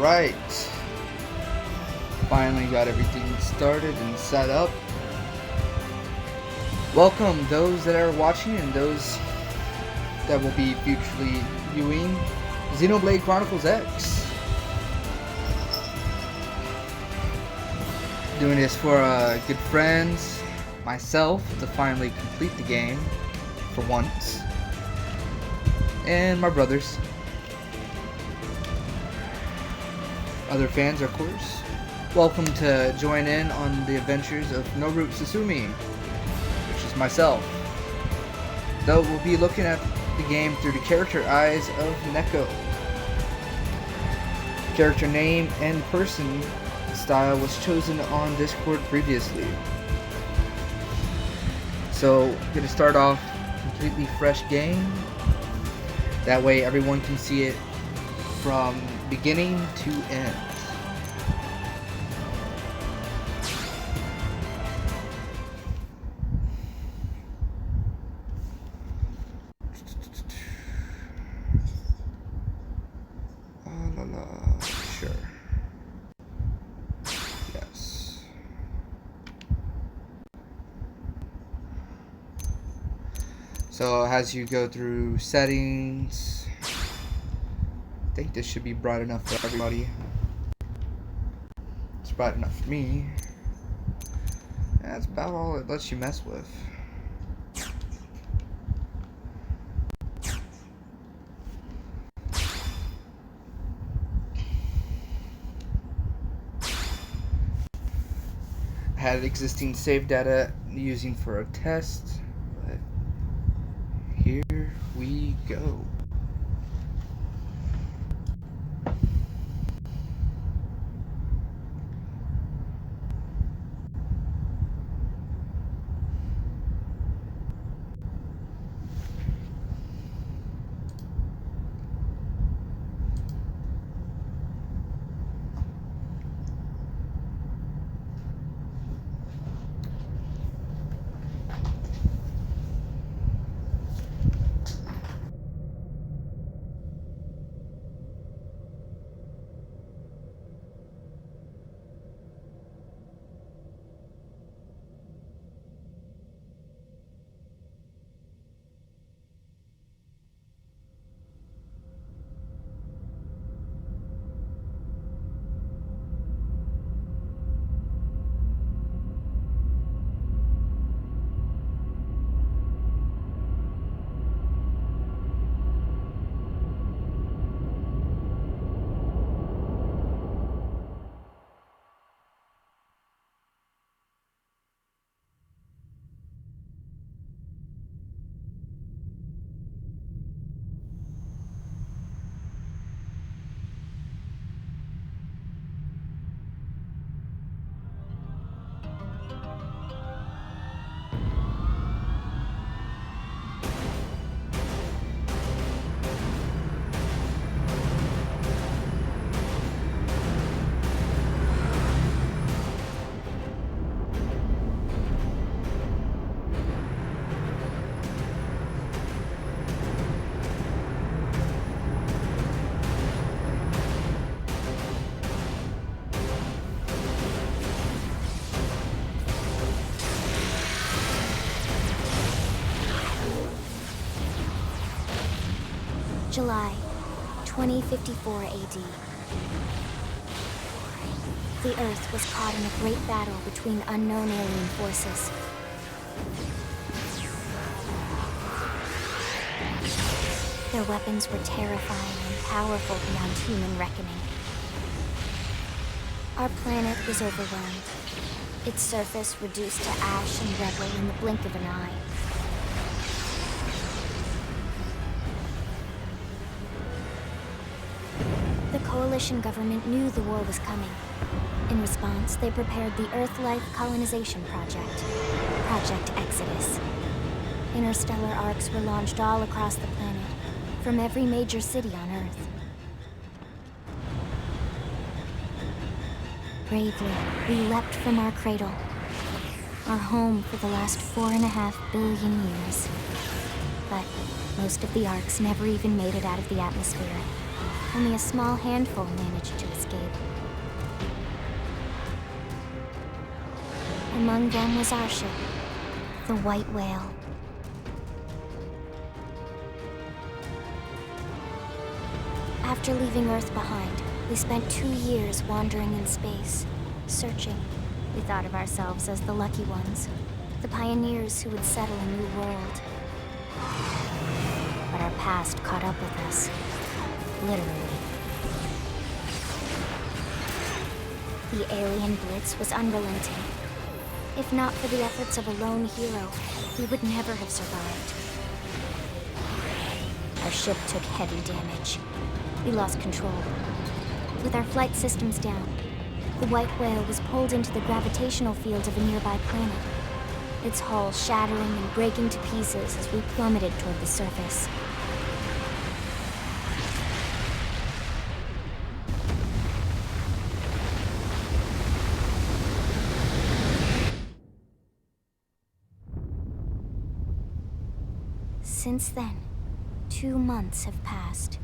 Alright. Finally got everything started and set up. Welcome those that are watching and those that will be futurely viewing Xenoblade Chronicles X. Doing this for good friends, myself, to finally complete the game for once, and my brothers. Other fans, of course, welcome to join in on the adventures of Noru Susumi, which is myself. Though we'll be looking at the game through the character eyes of Neko. Character name and person style was chosen on Discord previously. So, I'm gonna start off completely fresh game. That way everyone can see it from beginning to end. Sure. Yes. So as you go through settings, I think this should be bright enough for everybody. It's bright enough for me. That's about all it lets you mess with. I had existing save data using for a test, but here we go. July 2054 AD. The Earth was caught in a great battle between unknown alien forces. Their weapons were terrifying and powerful beyond human reckoning. Our planet was overwhelmed, its surface reduced to ash and rubble in the blink of an eye. The Coalition government knew the war was coming. In response, they prepared the Earth-Life Colonization Project, Project Exodus. Interstellar arcs were launched all across the planet, from every major city on Earth. Bravely, we leapt from our cradle, our home for the last 4.5 billion years. But most of the arcs never even made it out of the atmosphere. Only a small handful managed to escape. Among them was our ship, the White Whale. After leaving Earth behind, we spent 2 years wandering in space, searching. We thought of ourselves as the lucky ones, the pioneers who would settle a new world. But our past caught up with us, literally. The alien blitz was unrelenting. If not for the efforts of a lone hero, we would never have survived. Our ship took heavy damage. We lost control. With our flight systems down, the White Whale was pulled into the gravitational field of a nearby planet, its hull shattering and breaking to pieces as we plummeted toward the surface. Since then, 2 months have passed.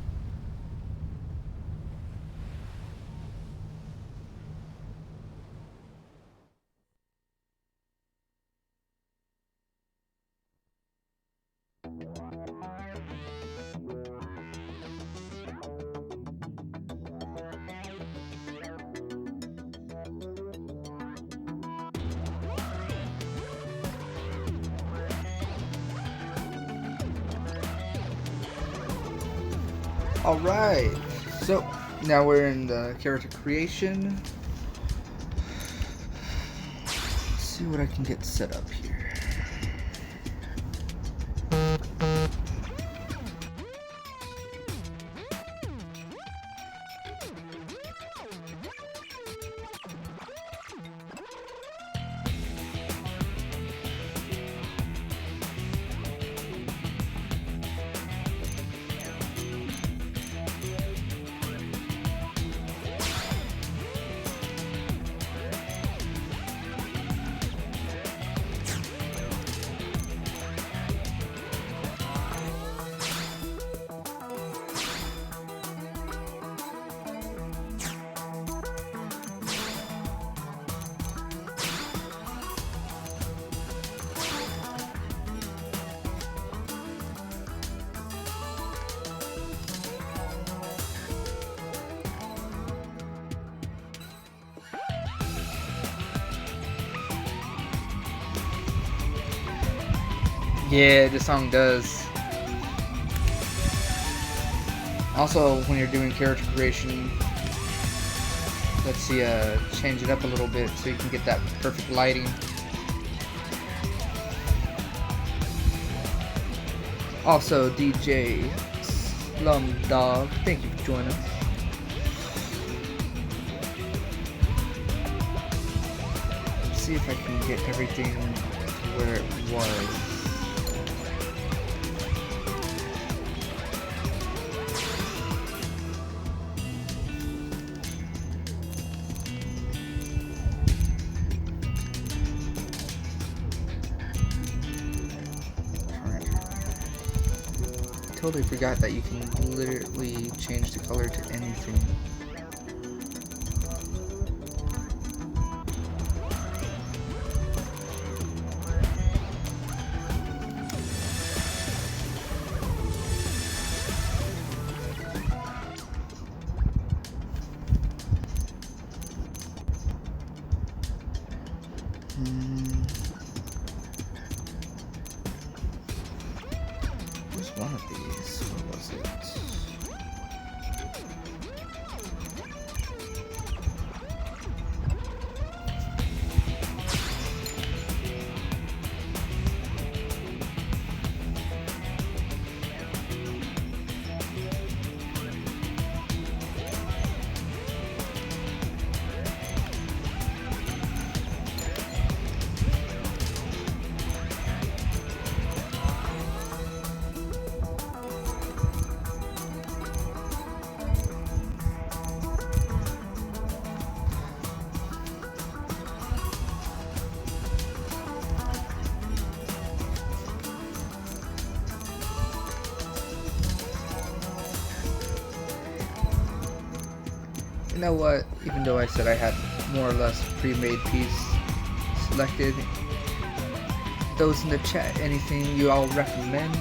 Alright, so now we're in the character creation. Let's see what I can get set up here. Yeah, this song does. Also, when you're doing character creation, let's see, change it up a little bit so you can get that perfect lighting. Also, DJ Slumdog, thank you for joining us. Let's see if I can get everything where it was. Totally forgot that you can literally change the color to anything. One of these, what was it? You know what? Even though I said I had more or less pre-made piece selected, those in the chat, anything you all recommend?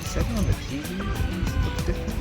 Setting on the TV looks different.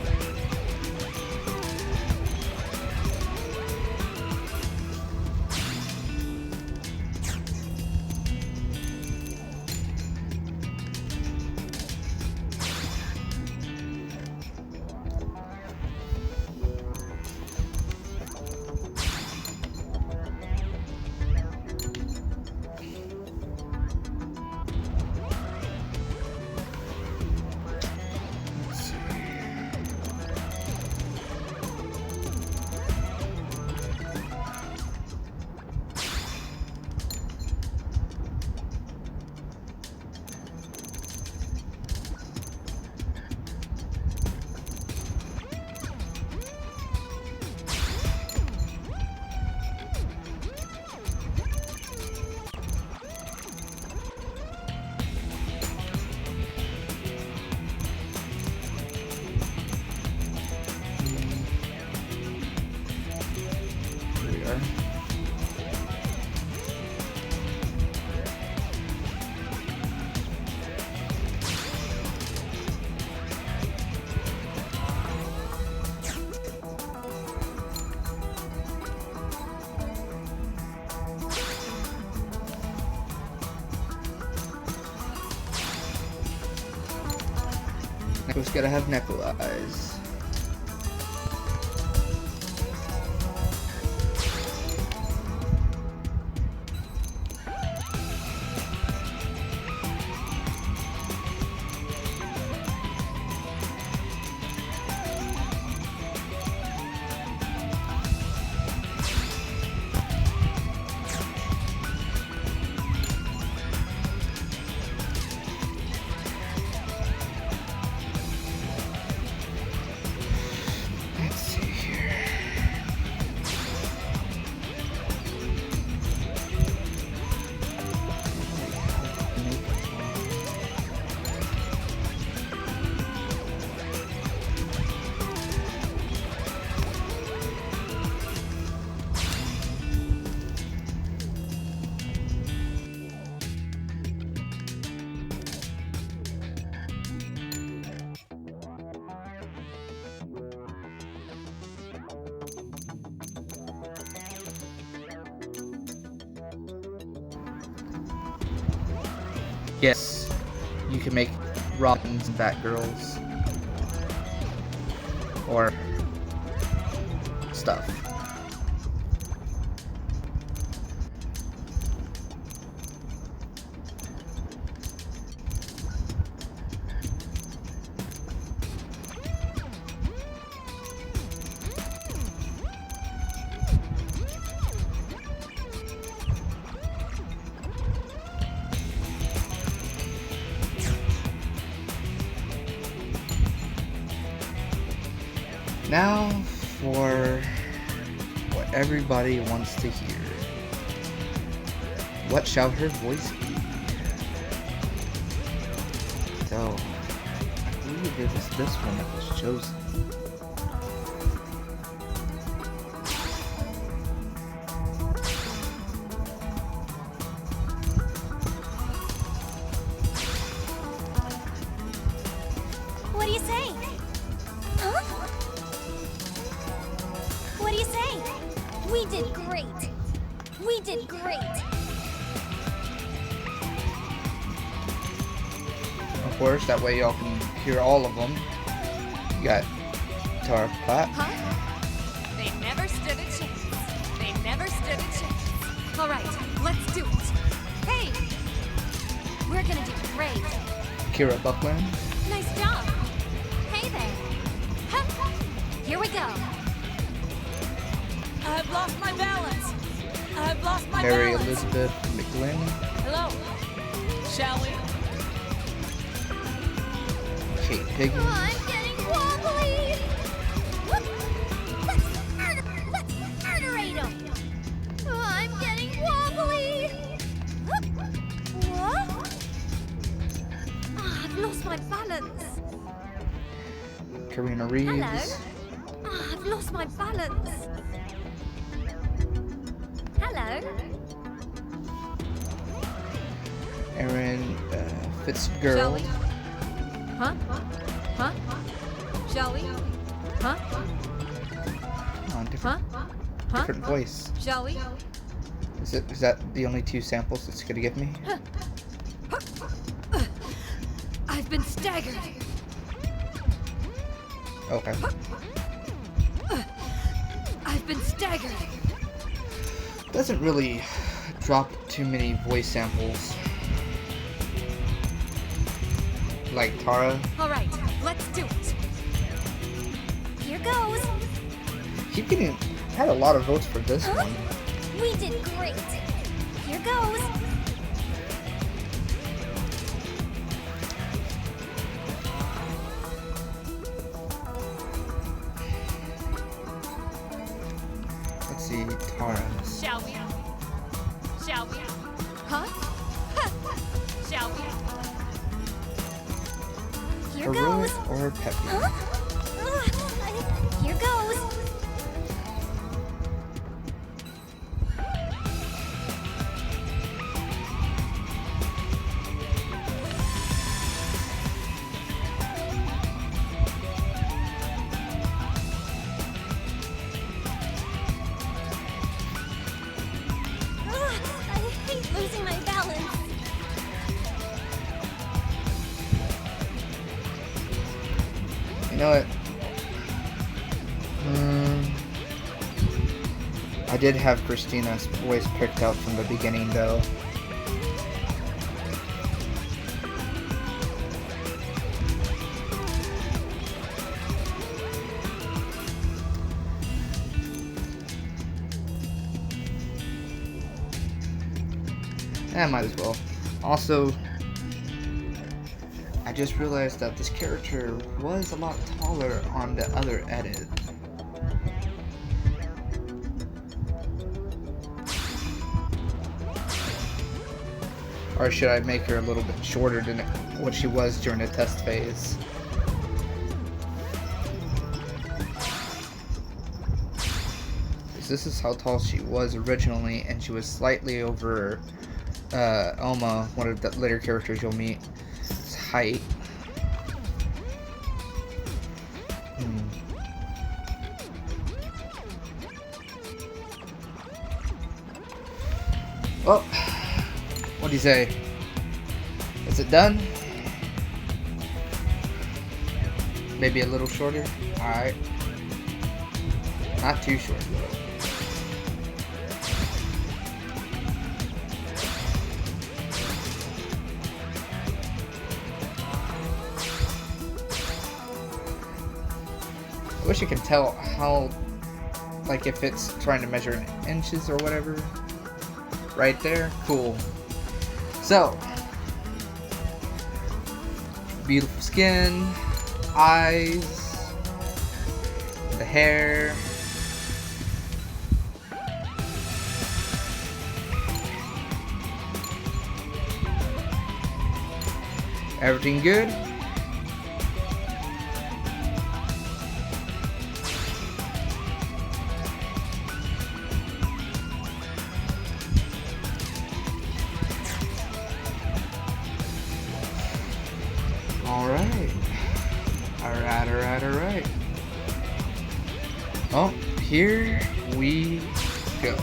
Neko's gotta have Neko eyes. Yes, you can make Robins and Batgirls. Or stuff. Now for what everybody wants to hear. What shall her voice be? So, I believe it was this one that was chosen. What do you say? Huh? What do you say? We did great. We did great. Of course, that way y'all can hear all of them. You got Tara Platt. Huh? They never stood a chance. They never stood a chance. All right, let's do it. Hey! We're gonna do great. Kira Buckland. Nice job. Hey there. Huh? Here we go. I've lost my balance. I've lost my Mary balance. Elizabeth McGlynn. Hello. Shall we? Kate Higgins. I'm getting wobbly! Let's murderate him! I'm getting wobbly! What? I've lost my balance. Karina Reeves. Hello? I've lost my balance. Hello? Erin Shall Fitzgerald. we? Huh? Huh? Shall we? Huh? On Huh? Huh? different voice. Shall we? Is that the only 2 samples it's gonna give me? I've been staggered. Okay. I've been staggered. Doesn't really drop too many voice samples. Like Tara. All right, let's do it. Here goes. Keep getting had a lot of votes for this Huh? one. We did great. Here goes. Let's see, Tara's. Shall we? Shall we? Huh? Shall we? Here Heroic goes. or Peppy? Huh? Here goes. I hate losing my balance. You know what? I did have Christina's voice picked out from the beginning, though. I might as well. Also, I just realized that this character was a lot taller on the other edit. Or should I make her a little bit shorter than what she was during the test phase? This is how tall she was originally, and she was slightly over Elma, one of the later characters you'll meet. His height. Well, what do you say? Is it done? Maybe a little shorter? Alright. Not too short though. I wish you could tell how, like if it's trying to measure in inches or whatever. Right there, cool. So, beautiful skin, eyes, the hair. Everything good? Alright. Oh, here we go.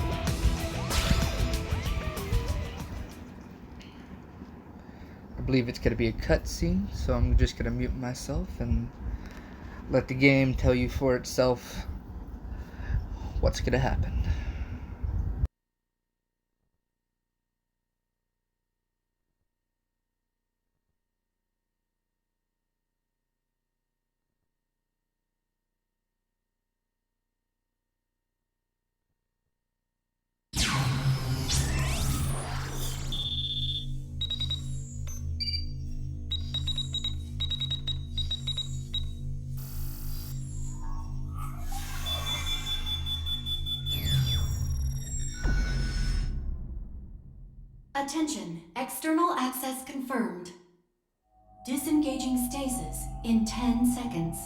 I believe it's going to be a cutscene, so I'm just going to mute myself and let the game tell you for itself what's going to happen. Attention, external access confirmed. Disengaging stasis in 10 seconds.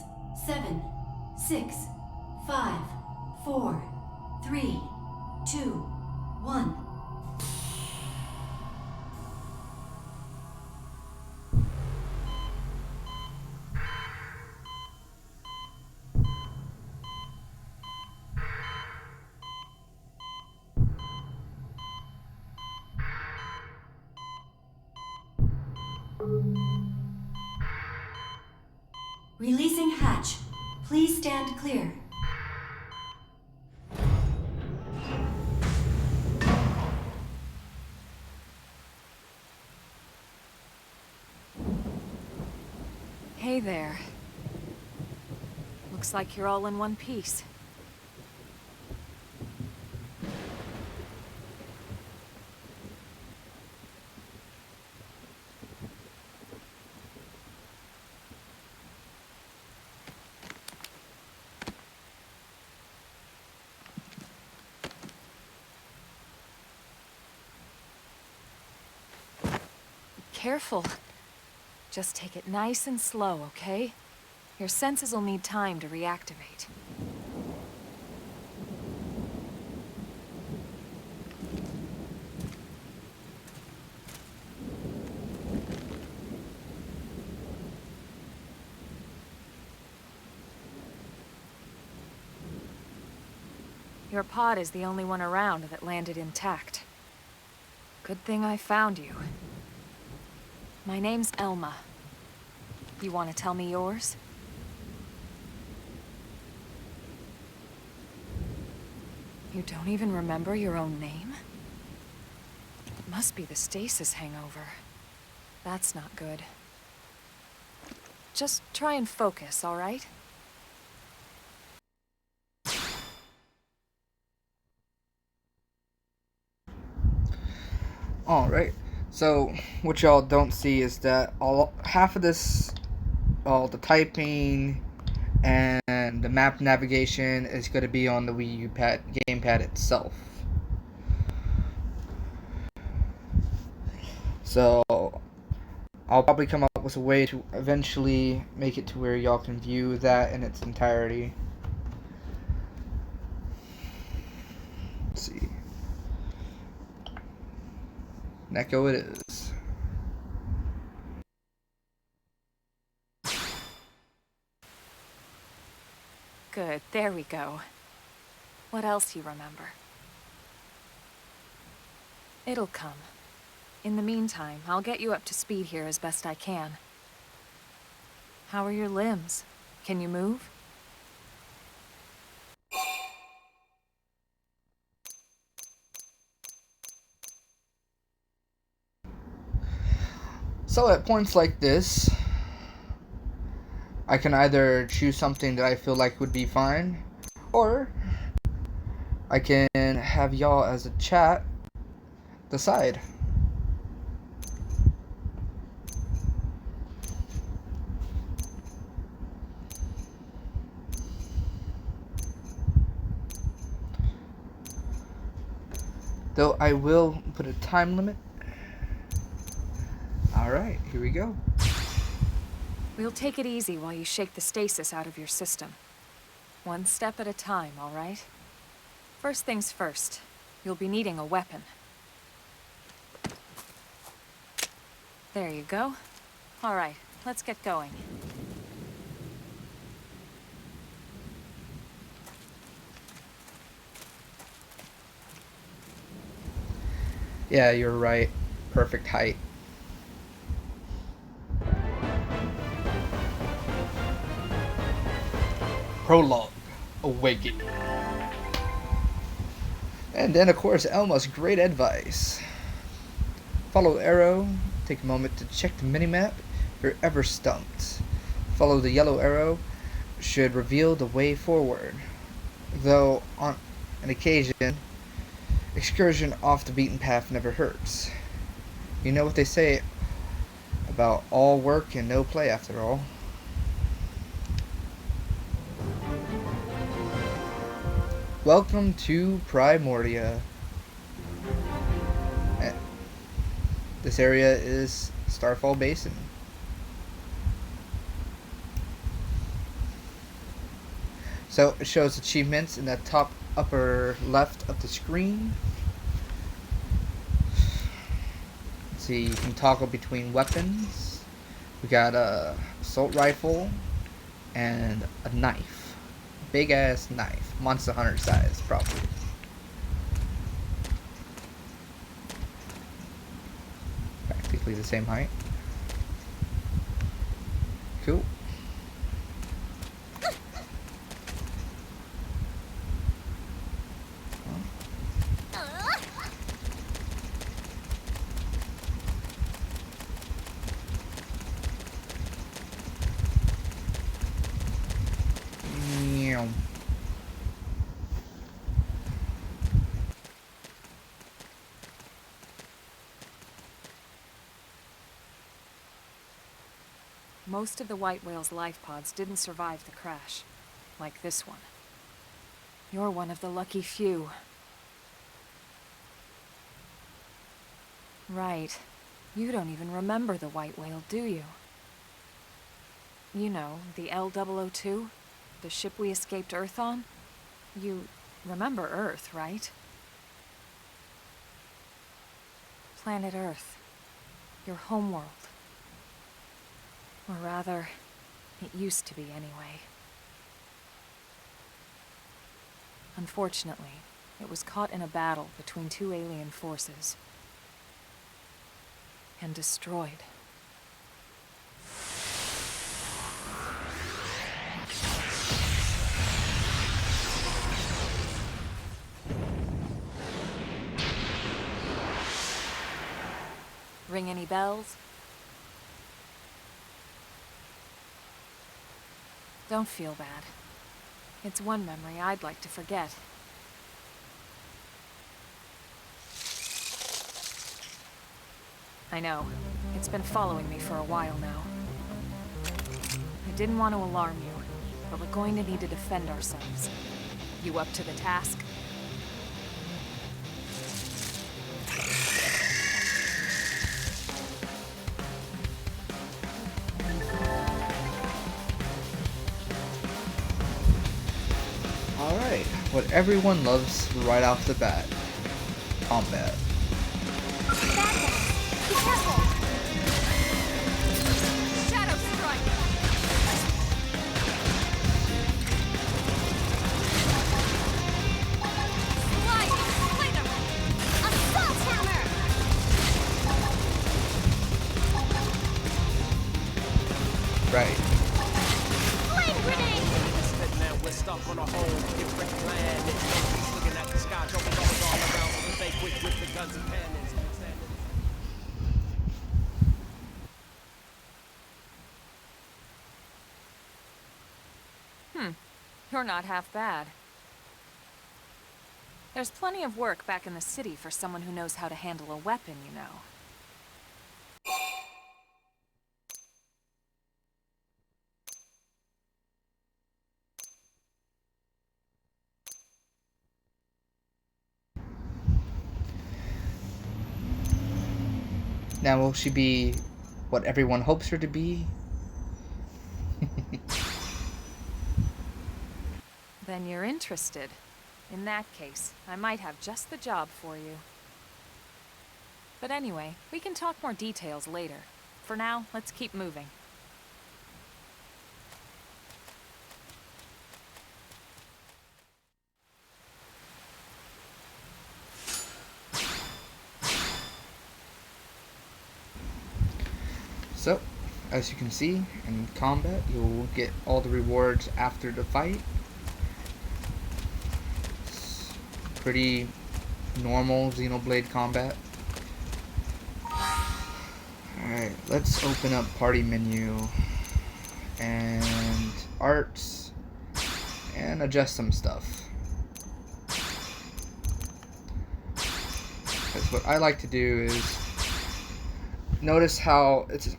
7, 6, 5, 4, 3, 2, 1. Releasing hatch. Please stand clear. Hey there. Looks like you're all in one piece. Careful. Just take it nice and slow, okay? Your senses will need time to reactivate. Your pod is the only one around that landed intact. Good thing I found you. My name's Elma. You want to tell me yours? You don't even remember your own name? It must be the stasis hangover. That's not good. Just try and focus, all right? All right. So what y'all don't see is that half of this, all the typing and the map navigation is going to be on the Wii U gamepad itself. So I'll probably come up with a way to eventually make it to where y'all can view that in its entirety. Let's see. Neko it is. Good, there we go. What else you remember? It'll come. In the meantime, I'll get you up to speed here as best I can. How are your limbs? Can you move? So at points like this, I can either choose something that I feel like would be fine, or I can have y'all as a chat decide. Though I will put a time limit. Alright, here we go. We'll take it easy while you shake the stasis out of your system. One step at a time, all right? First things first, you'll be needing a weapon. There you go. All right, let's get going. Yeah, you're right. Perfect height. Prologue. Awaken. And then, of course, Elma's great advice. Follow the arrow. Take a moment to check the minimap if you're ever stumped. Follow the yellow arrow. Should reveal the way forward. Though, on an occasion, excursion off the beaten path never hurts. You know what they say about all work and no play, after all. Welcome to Primordia. This area is Starfall Basin. So it shows achievements in the top upper left of the screen. See, you can toggle between weapons. We got a assault rifle and a knife. Big ass knife. Monster Hunter size, probably. Practically the same height. Cool. Most of the white whale's life pods didn't survive the crash, like this one. You're one of the lucky few. Right. You don't even remember the white whale, do you? You know, the L-002? The ship we escaped Earth on? You remember Earth, right? Planet Earth. Your homeworld. Or rather, it used to be anyway. Unfortunately, it was caught in a battle between two alien forces. And destroyed. Ring any bells? Don't feel bad. It's one memory I'd like to forget. I know. It's been following me for a while now. I didn't want to alarm you, but we're going to need to defend ourselves. You up to the task? Alright, what everyone loves right off the bat. Combat. Be careful! Shadow strike! Sliding splinter! Assault hammer! Right. Flame grenade! Now we're stuck on a whole different planet. Looking at the sky, dropping bombs all around. So they quick with the guns and cannons. You're not half bad. There's plenty of work back in the city for someone who knows how to handle a weapon, you know. Now, will she be what everyone hopes her to be? Then you're interested. In that case, I might have just the job for you. But anyway, we can talk more details later. For now, let's keep moving. So, as you can see, in combat, you'll get all the rewards after the fight. It's pretty normal Xenoblade combat. Alright, let's open up party menu and arts and adjust some stuff. Because what I like to do is notice how it's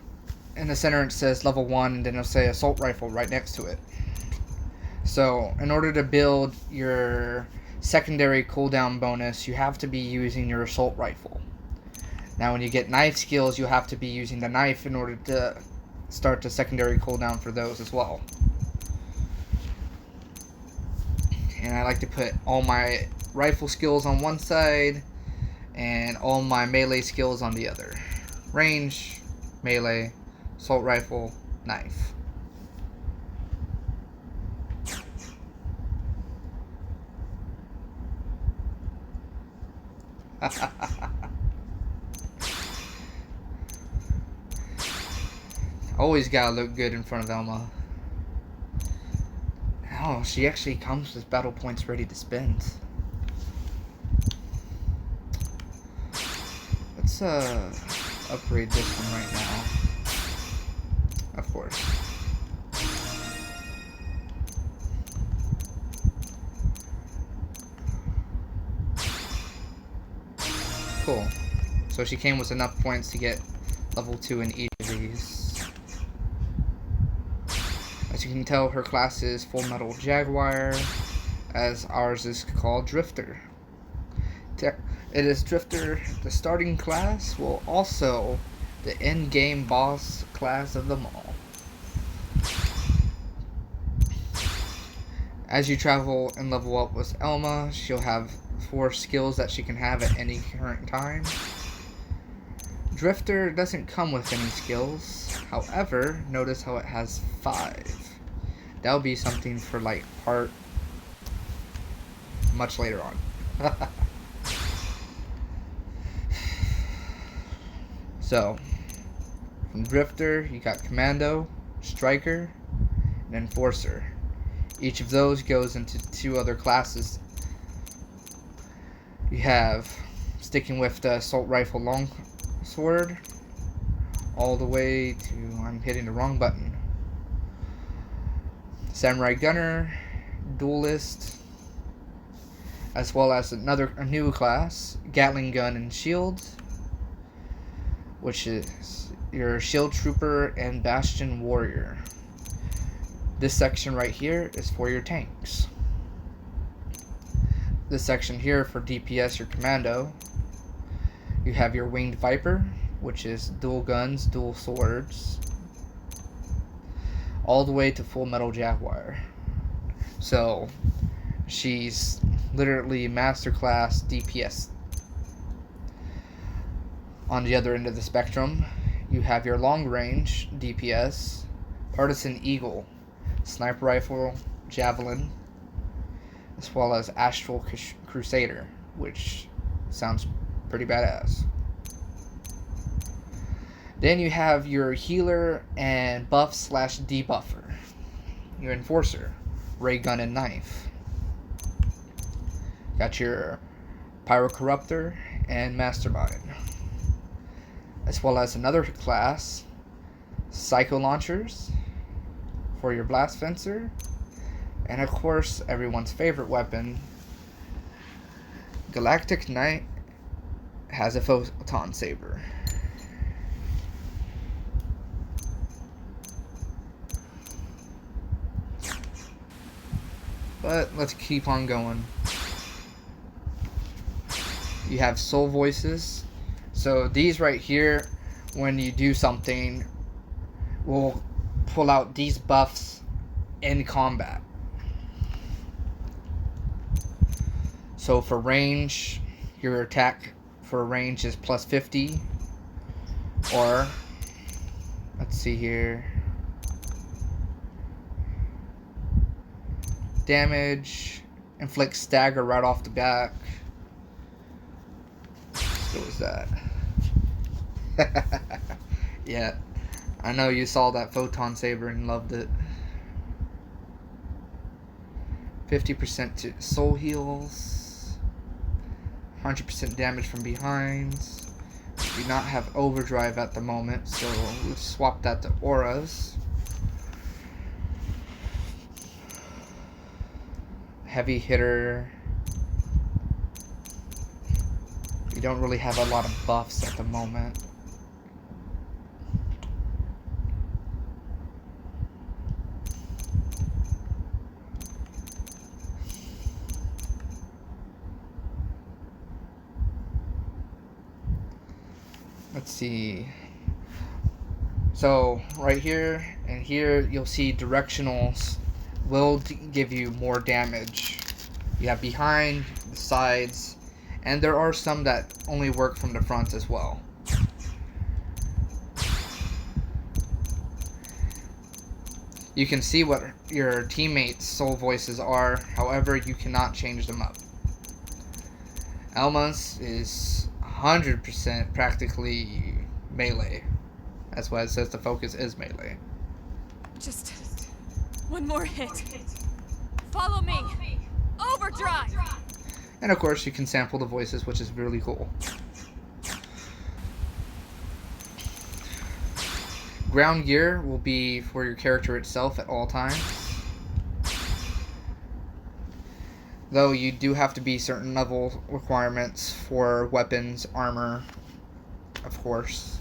in the center it says level 1 and then it'll say assault rifle right next to it. So in order to build your secondary cooldown bonus, you have to be using your assault rifle. Now when you get knife skills, you have to be using the knife in order to start the secondary cooldown for those as well. And I like to put all my rifle skills on one side and all my melee skills on the other. Range, melee, assault rifle, knife. Always gotta look good in front of Elma. Oh, she actually comes with battle points ready to spend. Let's upgrade this one right now. Of course. Cool. So she came with enough points to get level 2 in each of these. As you can tell, her class is Full Metal Jaguar, as ours is called Drifter. It is Drifter, the starting class, while also the in-game boss class of them all. As you travel and level up with Elma, she'll have 4 skills that she can have at any current time. Drifter doesn't come with any skills. However, notice how it has 5. That'll be something for like part much later on. So, from Drifter, you got Commando, Striker, and Enforcer. Each of those goes into 2 other classes. You have, sticking with the Assault Rifle Longsword, all the way to, I'm hitting the wrong button, Samurai Gunner, Duelist, as well as a new class, Gatling Gun and Shield, which is your Shield Trooper and Bastion Warrior. This section right here is for your tanks. This section here for DPS, your Commando. You have your Winged Viper, which is dual guns, dual swords, all the way to Full Metal Jaguar. So she's literally masterclass DPS. On the other end of the spectrum, you have your long range DPS, Partisan Eagle, Sniper Rifle, Javelin, as well as Astral Crusader, which sounds pretty badass. Then you have your healer and buff / debuffer, your Enforcer, Ray Gun and Knife. Got your Pyrocorruptor and Mastermind, as well as another class, Psycho Launchers for your Blast Fencer, and of course everyone's favorite weapon, Galactic Knight has a Photon Saber. But let's keep on going. You have Soul Voices. So these right here, when you do something, will pull out these buffs in combat. So for range, your attack for range is plus 50. Or, let's see here. Damage, inflict stagger right off the back. What was that? Yeah, I know you saw that Photon Saber and loved it. 50% to soul heals, 100% damage from behind. We do not have overdrive at the moment, so let's swap that to auras. Heavy hitter. We don't really have a lot of buffs at the moment. let's see. So right here and here you'll see directionals will give you more damage. You have behind, the sides, and there are some that only work from the front as well. You can see what your teammates' soul voices are, however you cannot change them up. Elma's is 100% practically melee. That's why it says the focus is melee. Just one more hit. Follow me. Overdrive. And of course you can sample the voices, which is really cool. Ground gear will be for your character itself at all times. Though you do have to be certain level requirements for weapons, armor, of course.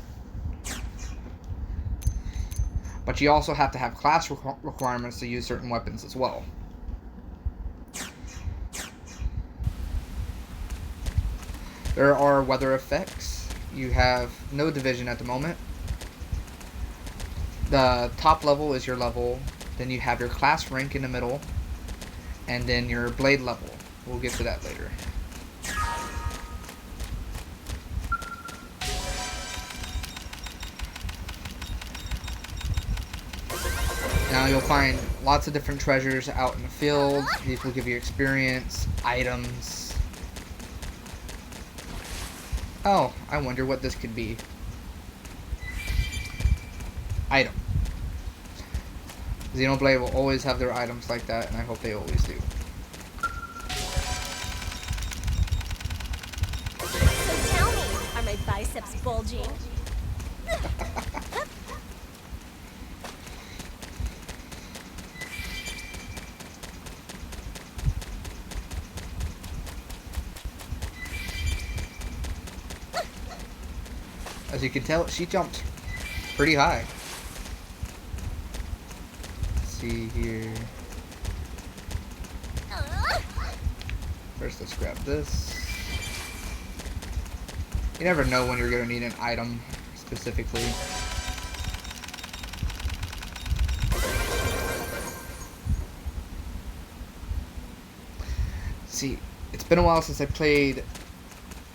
But you also have to have class requirements to use certain weapons as well. There are weather effects. You have no division at the moment. The top level is your level. Then you have your class rank in the middle. And then your blade level. We'll get to that later. Now you'll find lots of different treasures out in the field. These will give you experience, items. Oh, I wonder what this could be. Item. Xenoblade will always have their items like that, and I hope they always do. So tell me, are my biceps bulging? As you can tell, she jumped pretty high. Let's see here. First, let's grab this. You never know when you're going to need an item specifically. See, it's been a while since I played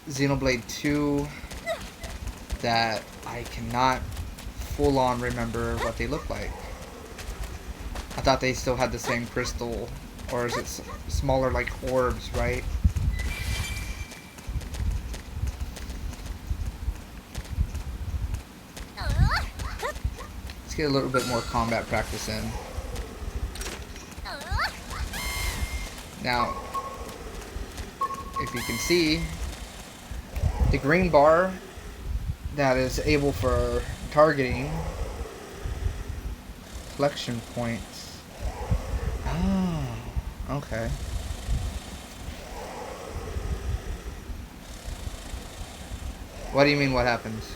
Xenoblade 2 that I cannot full on remember what they look like. I thought they still had the same crystal, or is it smaller like orbs, right? Let's get a little bit more combat practice in. Now, if you can see, the green bar that is able for targeting collection points. Oh, okay. What do you mean what happens?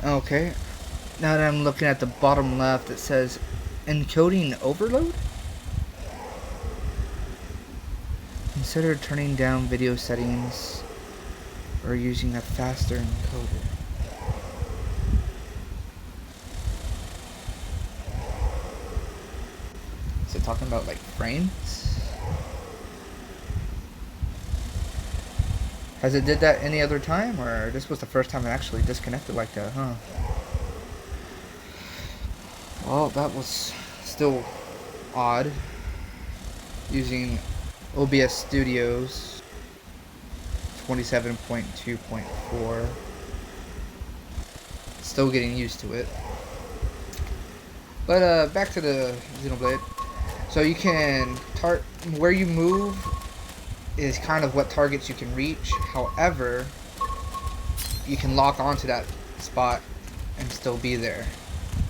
Okay, now that I'm looking at the bottom left, it says encoding overload? Consider turning down video settings or using a faster encoder. Is it talking about like frames? Has it did that any other time, or this was the first time it actually disconnected like that, huh? Well, that was still odd. Using OBS Studios 27.2.4. Still getting used to it. But back to the Xenoblade. So you can where you move is kind of what targets you can reach. However, you can lock onto that spot and still be there,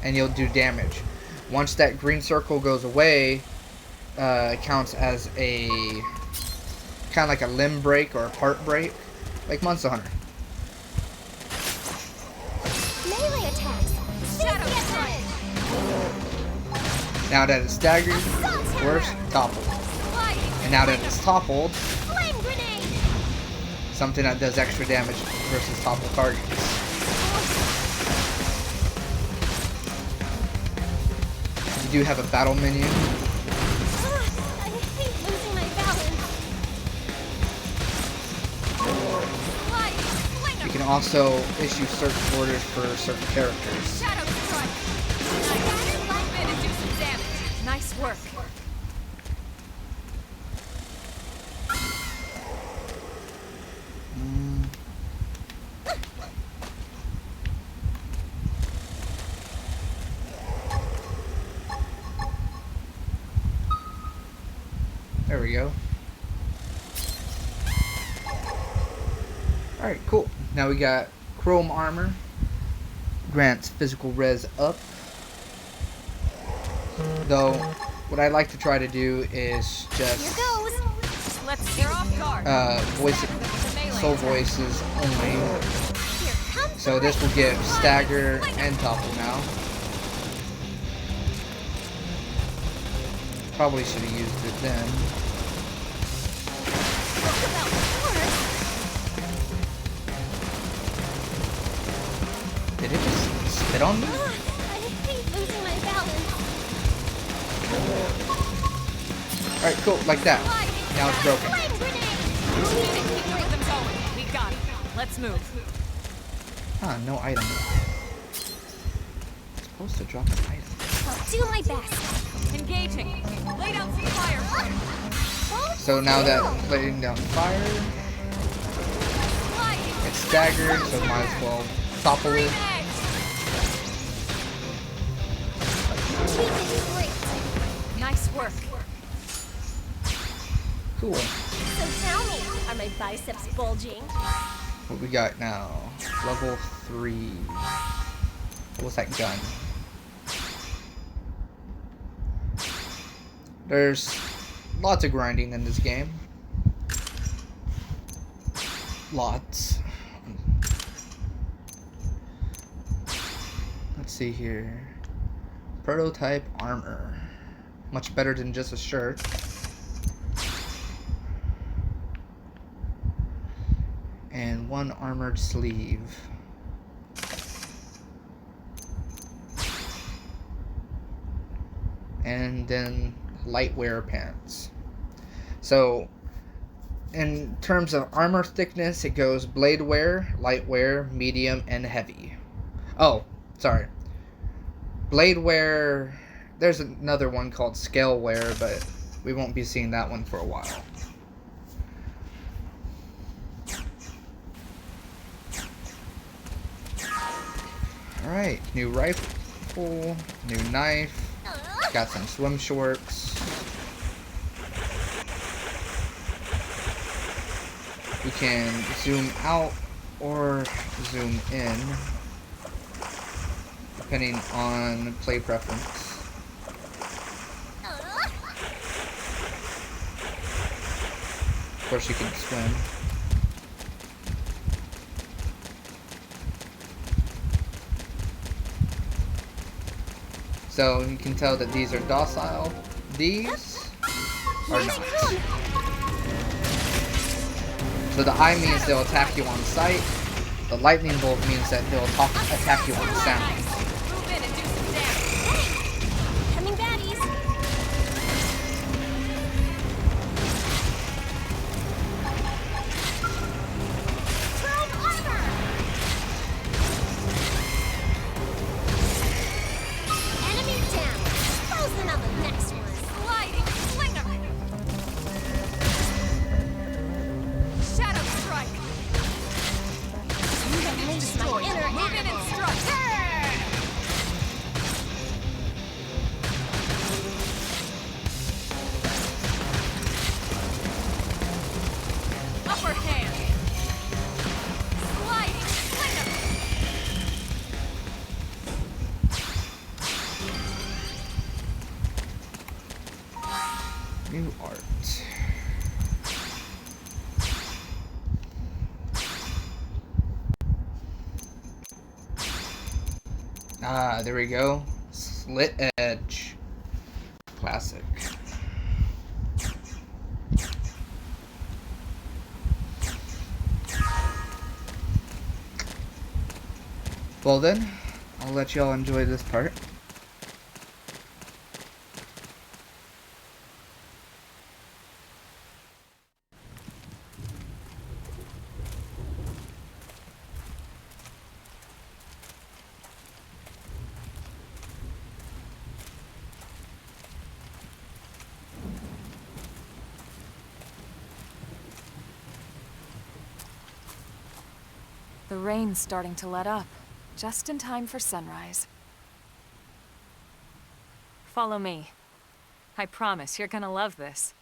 and you'll do damage. Once that green circle goes away, it counts as a kind of like a limb break or a part break, like Monster Hunter. Melee attacks. Shadow strike. Now that it's staggered, worse, toppled. And now that it's toppled, Flame grenade. something that does extra damage versus toppled targets. You do have a battle menu. I hate losing my balance. You can also issue certain orders for certain characters. Shadow strike. Move in and do some damage. Nice work. There we go. Alright, cool. Now we got Chrome Armor. Grants physical res up. Though, what I like to try to do is Here just goes. They're off guard. soul voices only. Here comes So this will give stagger and topple now. Probably should have used it then. Talk about force. Did it just spit on me? I hate losing my balance. Alright, cool, like that. Now it's broken. Flame grenade. Keep the rhythm going. We got it. Let's move. Ah, no item. It's supposed to drop an item. I'll do my best. Engaging. Lay down some fire. So now that laying down fire, it's staggered, so might as well topple it. We did great. Nice work. Cool. So tell me, are my biceps bulging? What we got now? Level 3. What's that gun? There's lots of grinding in this game. Lots. Let's see here. Prototype armor. Much better than just a shirt. And one armored sleeve. And then light wear pants. So in terms of armor thickness, it goes blade wear, light wear, medium, and heavy. Oh, sorry. Blade wear, there's another one called scale wear, but we won't be seeing that one for a while. Alright, new rifle, new knife, got some swim shorts. We can zoom out or zoom in, depending on play preference. Of course you can swim. So you can tell that these are docile. These are not. So the eye means they'll attack you on sight. The lightning bolt means that they'll attack you on sound. Move in and do some damage. Coming baddies. Chrome armor. Enemy down. Frozen on the next one. Sliding slinger. Shadow strike. New art. Ah, there we go. Slit edge. Classic. Well then, I'll let y'all enjoy this part. The rain's starting to let up, just in time for sunrise. Follow me. I promise you're gonna love this.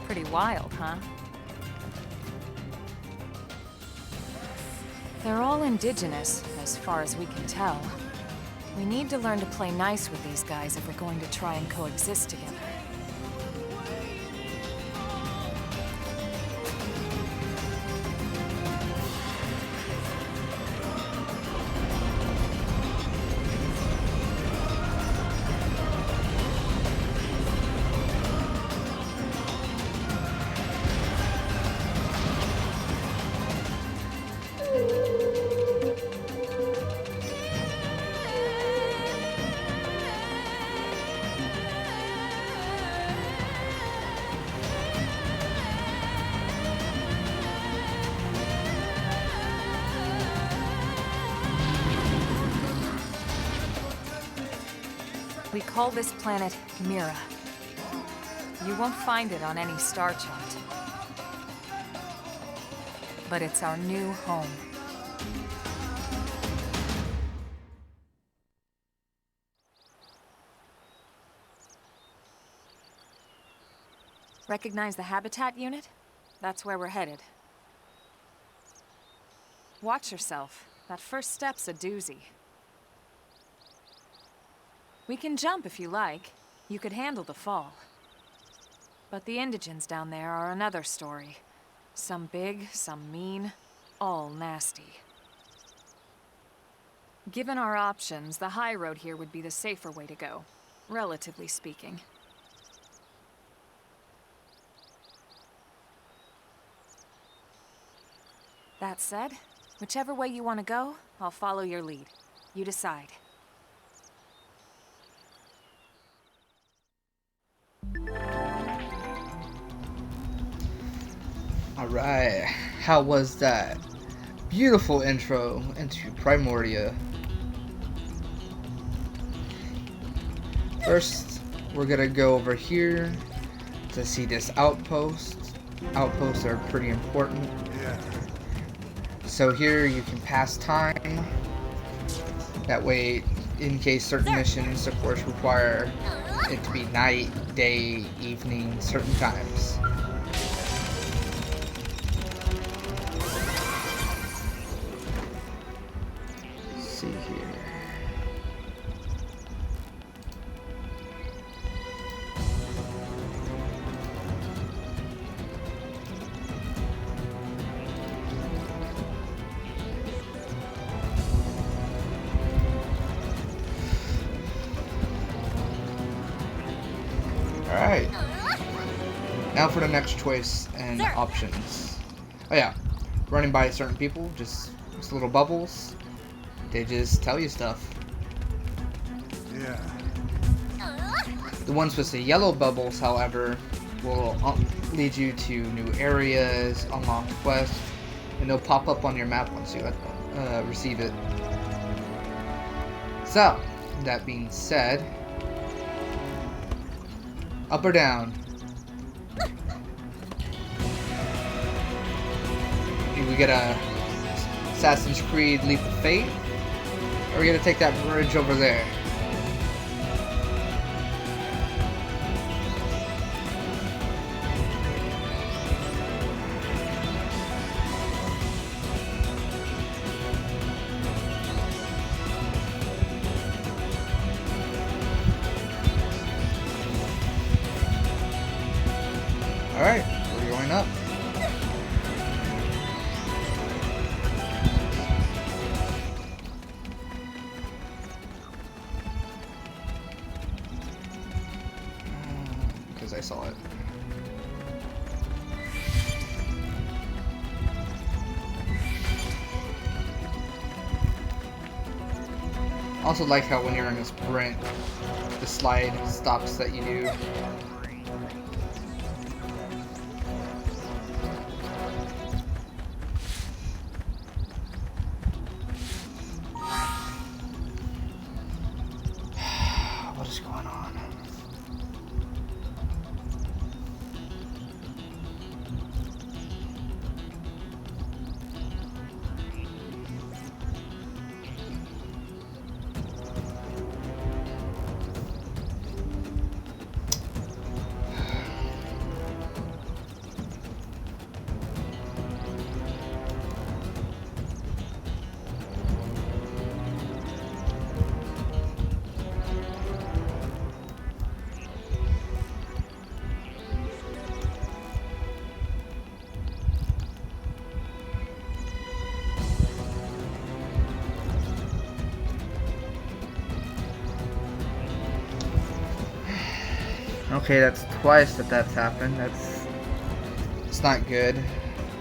Pretty wild, huh? They're all indigenous, as far as we can tell. We need to learn to play nice with these guys if we're going to try and coexist together. We call this planet Mira. You won't find it on any star chart. But it's our new home. Recognize the habitat unit? That's where we're headed. Watch yourself. That first step's a doozy. We can jump if you like. You could handle the fall. But the indigents down there are another story. Some big, some mean, all nasty. Given our options, the high road here would be the safer way to go, relatively speaking. That said, whichever way you want to go, I'll follow your lead. You decide. Alright, how was that? Beautiful intro into Primordia. First, we're gonna go over here to see this outpost. Outposts are pretty important. So here you can pass time. That way, in case certain missions, of course, require it to be night, day, evening, certain times. See here. Alright. Now for the next choice and options. Oh yeah. Running by certain people, just little bubbles. They just tell you stuff. Yeah. The ones with the yellow bubbles, however, will lead you to new areas, unlock quests, and they'll pop up on your map once you receive it. So, that being said, up or down? Do we get a Assassin's Creed Leap of Faith? Or are we gonna take that bridge over there? Alright, we're going up. Because I saw it. I also like how when you're in a sprint, the slide stops that you do. What is going on? Okay, that's twice that's happened. It's not good.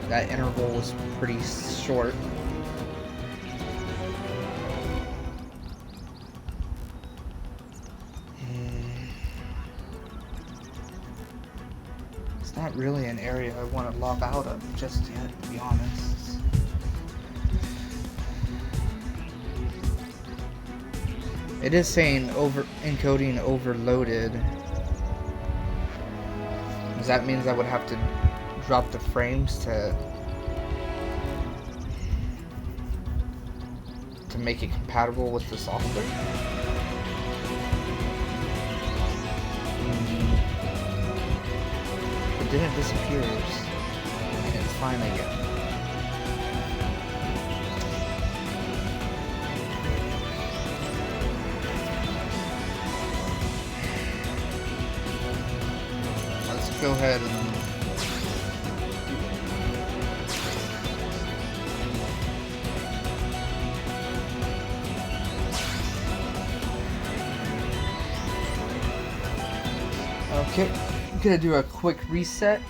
That interval was pretty short. It's not really an area I want to log out of just yet, to be honest. It is saying encoding overloaded. That means I would have to drop the frames to make it compatible with the software. But then it disappears and it's fine again. Go ahead and okay, I'm gonna do a quick reset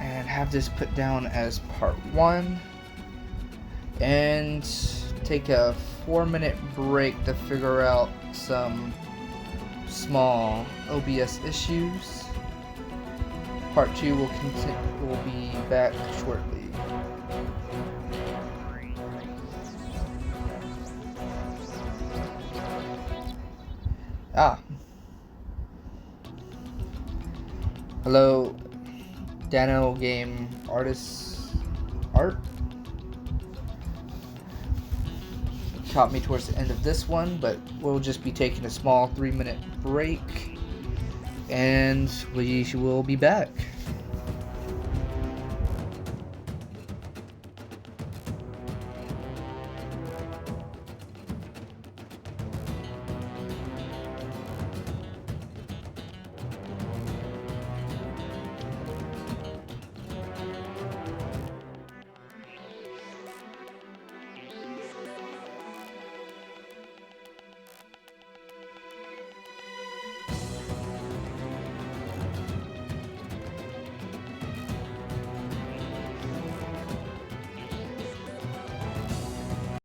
and have this put down as part 1 and take a 4-minute break to figure out some small OBS issues. Part 2 will be back shortly. Hello, Dano Game Artists Art. Caught me towards the end of this one, but we'll just be taking a small 3-minute break. And we will be back.